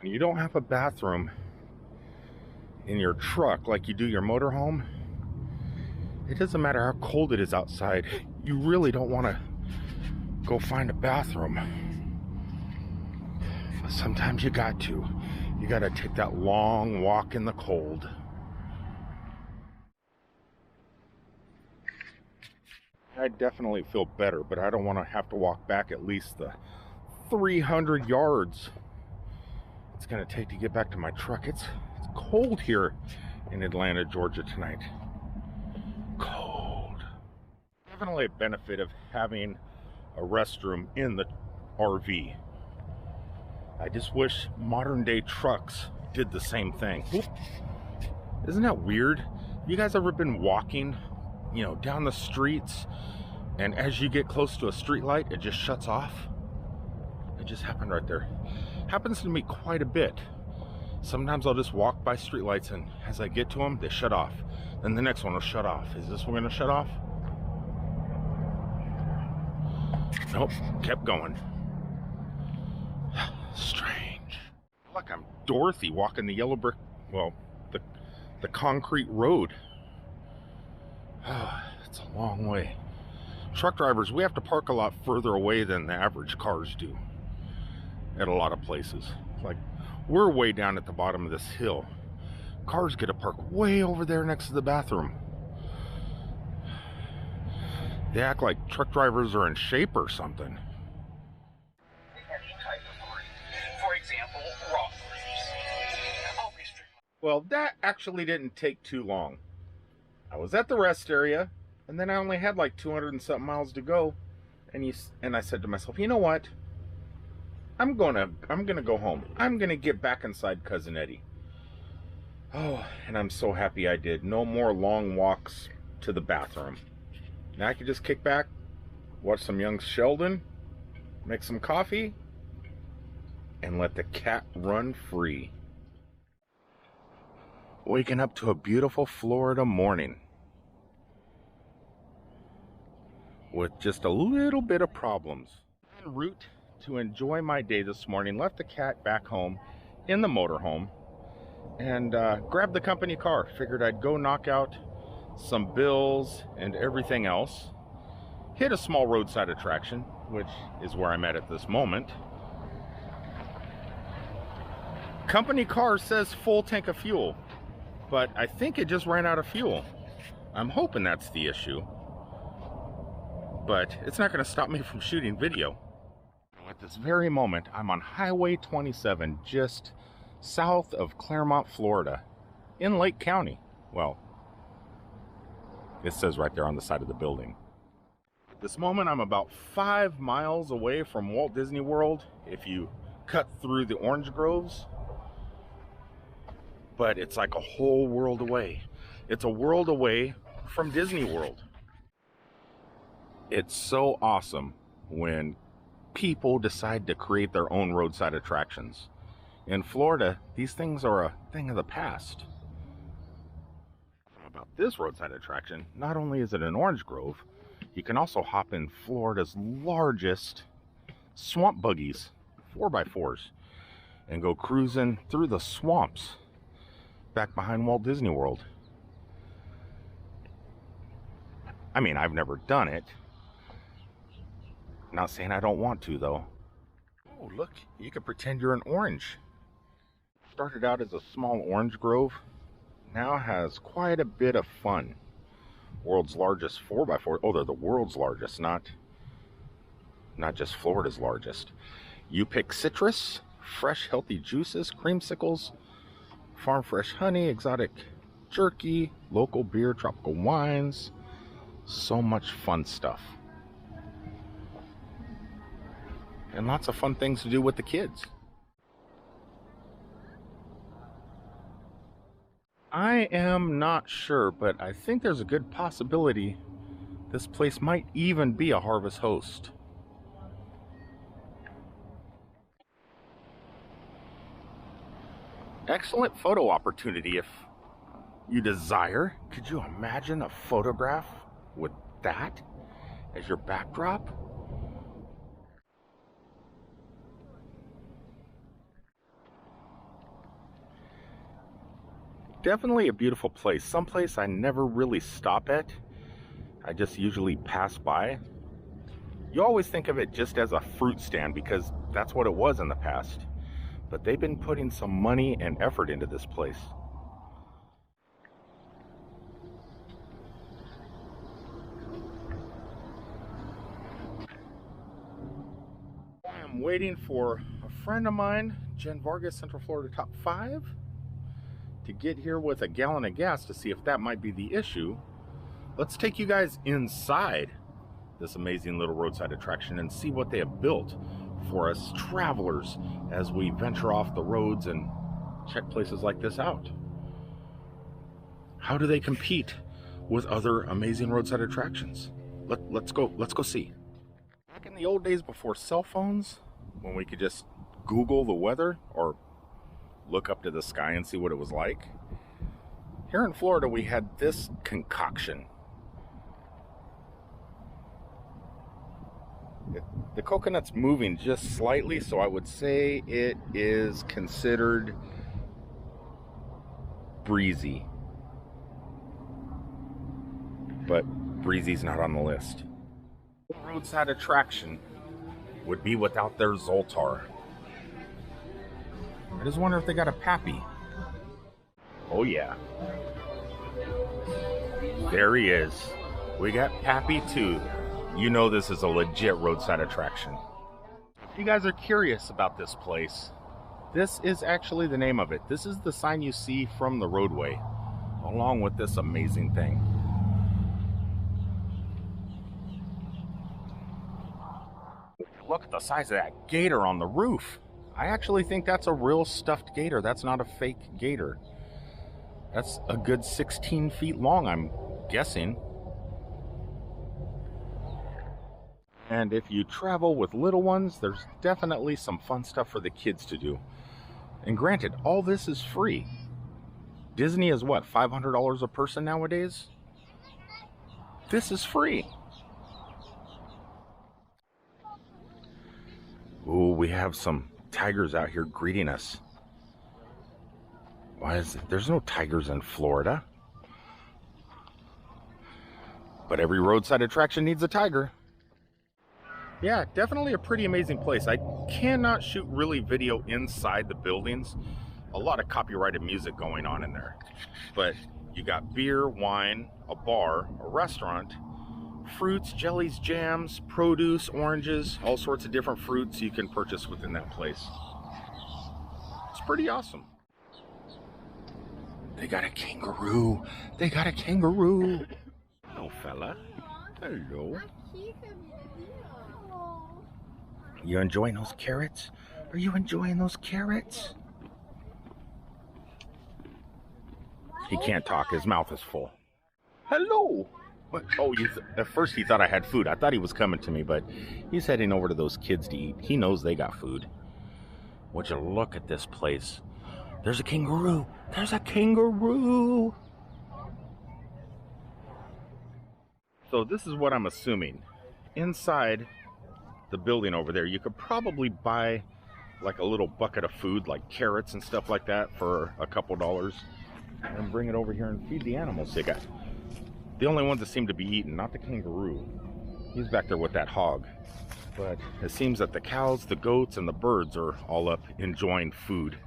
When you don't have a bathroom in your truck like you do your motorhome, it doesn't matter how cold it is outside, you really don't want to go find a bathroom. But sometimes you got to take that long walk in the cold. I definitely feel better, but I don't want to have to walk back at least the 300 yards it's going to take to get back to my truck. It's cold here in Atlanta, Georgia tonight. Cold. Definitely a benefit of having a restroom in the RV. I just wish modern day trucks did the same thing. Oop. Isn't that weird? You guys ever been walking, down the streets, and as you get close to a street light, it just shuts off? It just happened right there. Happens to me quite a bit. Sometimes I'll just walk by streetlights, and as I get to them, they shut off. Then the next one will shut off. Is this one gonna shut off? Nope, kept going. Strange. Look, I'm Dorothy walking the yellow brick, the concrete road. It's a long way. Truck drivers, we have to park a lot further away than the average cars do at a lot of places. Like, we're way down at the bottom of this hill. Cars get to park way over there next to the bathroom. They act like truck drivers are in shape or something. For example, raw fruits. Well, that actually didn't take too long. I was at the rest area, and then I only had like 200 and something miles to go, and I said to myself, you know what? I'm gonna go home. I'm gonna get back inside Cousin Eddie. Oh, and I'm so happy I did. No more long walks to the bathroom. Now I can just kick back, watch some young Sheldon, make some coffee, and let the cat run free. Waking up to a beautiful Florida morning with just a little bit of problems. En route to enjoy my day this morning, left the cat back home in the motorhome and grabbed the company car. Figured I'd go knock out some bills and everything else. Hit a small roadside attraction, which is where I'm at this moment. Company car says full tank of fuel, but I think it just ran out of fuel. I'm hoping that's the issue, but it's not going to stop me from shooting video. At this very moment, I'm on Highway 27, just south of Clermont, Florida, in Lake County. Well, it says right there on the side of the building. At this moment, I'm about 5 miles away from Walt Disney World if you cut through the orange groves. But it's like a whole world away. It's a world away from Disney World. It's so awesome when people decide to create their own roadside attractions. In Florida, these things are a thing of the past. About this roadside attraction, not only is it an orange grove, you can also hop in Florida's largest swamp buggies, 4x4s, and go cruising through the swamps back behind Walt Disney World. I mean, I've never done it. Not saying I don't want to, though. Oh, look, you can pretend you're an orange. Started out as a small orange grove, now has quite a bit of fun. World's largest 4x4. Oh, they're the world's largest, not just Florida's largest. You pick citrus, fresh healthy juices, creamsicles, farm fresh honey, exotic jerky, local beer, tropical wines. So much fun stuff. And lots of fun things to do with the kids. I am not sure, but I think there's a good possibility this place might even be a Harvest host. Excellent photo opportunity if you desire. Could you imagine a photograph with that as your backdrop? Definitely a beautiful place. Someplace I never really stop at. I just usually pass by. You always think of it just as a fruit stand because that's what it was in the past. But they've been putting some money and effort into this place. I am waiting for a friend of mine, Jen Vargas, Central Florida Top 5, to get here with a gallon of gas to see if that might be the issue. Let's take you guys inside this amazing little roadside attraction and see what they have built for us travelers as we venture off the roads and check places like this out. How do they compete with other amazing roadside attractions? Let's go see. Back in the old days before cell phones, when we could just Google the weather or look up to the sky and see what it was like, here in Florida we had this concoction. The coconut's moving just slightly, so I would say it is considered breezy. But breezy's not on the list. Roadside attraction would be without their Zoltar. I just wonder if they got a Pappy. Oh yeah. There he is. We got Pappy too. You know this is a legit roadside attraction. If you guys are curious about this place, this is actually the name of it. This is the sign you see from the roadway, along with this amazing thing. Look at the size of that gator on the roof. I actually think that's a real stuffed gator. That's not a fake gator. That's a good 16 feet long, I'm guessing. And if you travel with little ones, there's definitely some fun stuff for the kids to do. And granted, all this is free. Disney is what, $500 a person nowadays? This is free. Ooh, we have some tigers out here greeting us. Why is it? There's no tigers in Florida. But every roadside attraction needs a tiger. Yeah, definitely a pretty amazing place. I cannot shoot really video inside the buildings. A lot of copyrighted music going on in there. But you got beer, wine, a bar, a restaurant, fruits, jellies, jams, produce, oranges, all sorts of different fruits you can purchase within that place. It's pretty awesome. They got a kangaroo. They got a kangaroo. Hello, fella. Hello. You enjoying those carrots? Are you enjoying those carrots? He can't talk. His mouth is full. Hello. What? Oh, at first he thought I had food. I thought he was coming to me, but he's heading over to those kids to eat. He knows they got food. Would you look at this place? There's a kangaroo. There's a kangaroo. So this is what I'm assuming. Inside the building over there, you could probably buy like a little bucket of food, like carrots and stuff like that, for a couple dollars, and bring it over here and feed the animals. They got the only ones that seem to be eaten, not the kangaroo. He's back there with that hog. But it seems that the cows, the goats, and the birds are all up enjoying food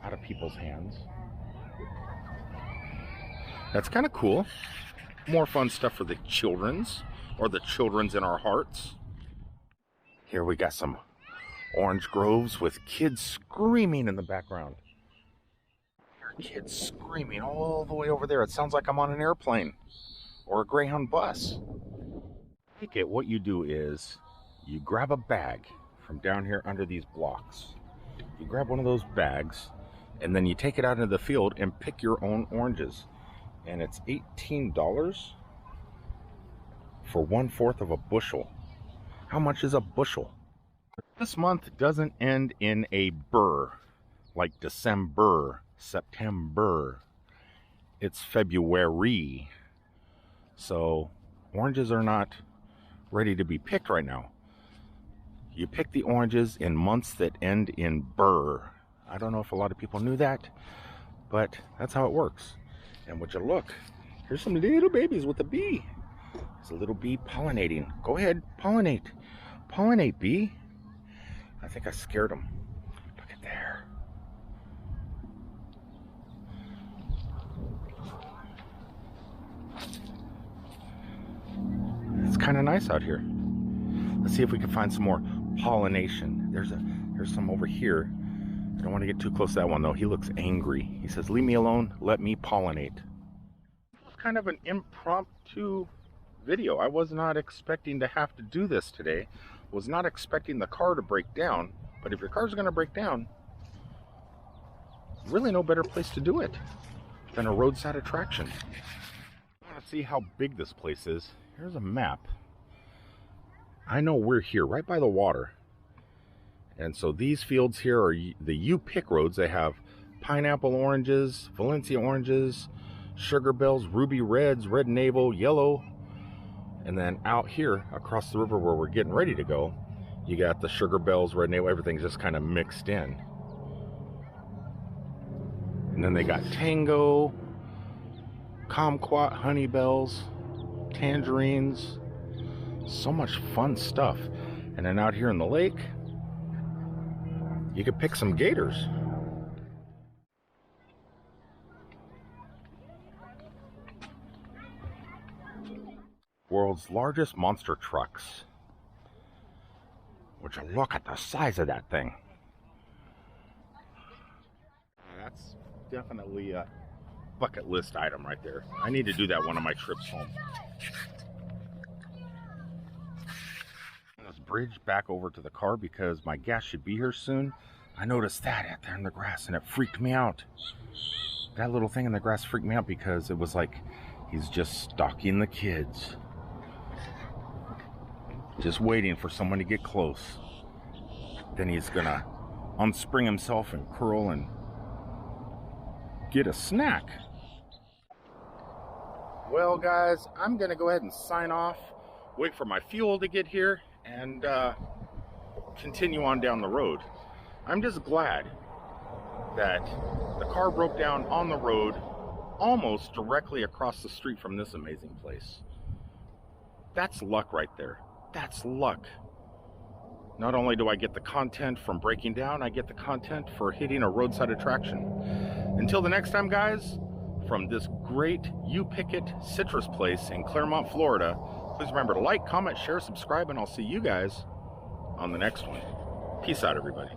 out of people's hands. That's kind of cool. More fun stuff for the children's, or the children's in our hearts. Here we got some orange groves with kids screaming in the background. Kids screaming all the way over there. It sounds like I'm on an airplane or a Greyhound bus. Take it, what you do is you grab a bag from down here under these blocks. You grab one of those bags and then you take it out into the field and pick your own oranges. And it's $18 for 1/4 of a bushel. How much is a bushel? This month doesn't end in a burr, like December, September. It's February. So oranges are not ready to be picked right now. You pick the oranges in months that end in burr. I don't know if a lot of people knew that, but that's how it works. And would you look, here's some little babies with a bee. There's a little bee pollinating. Go ahead, pollinate. Pollinate, bee. I think I scared him. Look at there. It's kind of nice out here. Let's see if we can find some more pollination. There's some over here. I don't want to get too close to that one though. He looks angry. He says, leave me alone, let me pollinate. Kind of an impromptu video. I was not expecting to have to do this today. Was not expecting the car to break down, but if your car's going to break down, really no better place to do it than a roadside attraction. I want to see how big this place is. Here's a map. I know we're here right by the water, and so these fields here are the you pick roads. They have pineapple oranges, Valencia oranges, sugar bells, ruby reds, red navel, yellow. And then out here across the river where we're getting ready to go, you got the sugar bells, red navel, everything's just kind of mixed in. And then they got tango, kumquat, honey bells, tangerines, so much fun stuff. And then out here in the lake, you could pick some gators. World's largest monster trucks. Would you look at the size of that thing? That's definitely a bucket list item right there. I need to do that one of my trips home. Let's bridge back over to the car because my gas should be here soon. I noticed that out there in the grass and it freaked me out. That little thing in the grass freaked me out because it was like he's just stalking the kids. Just waiting for someone to get close. Then he's gonna unspring himself and curl and get a snack. Well guys, I'm gonna go ahead and sign off, wait for my fuel to get here, and continue on down the road. I'm just glad that the car broke down on the road almost directly across the street from this amazing place. That's luck right there. That's luck. Not only do I get the content from breaking down, I get the content for hitting a roadside attraction. Until the next time, guys, from this great You Pick It citrus place in Claremont, Florida, please remember to like, comment, share, subscribe, and I'll see you guys on the next one. Peace out, everybody.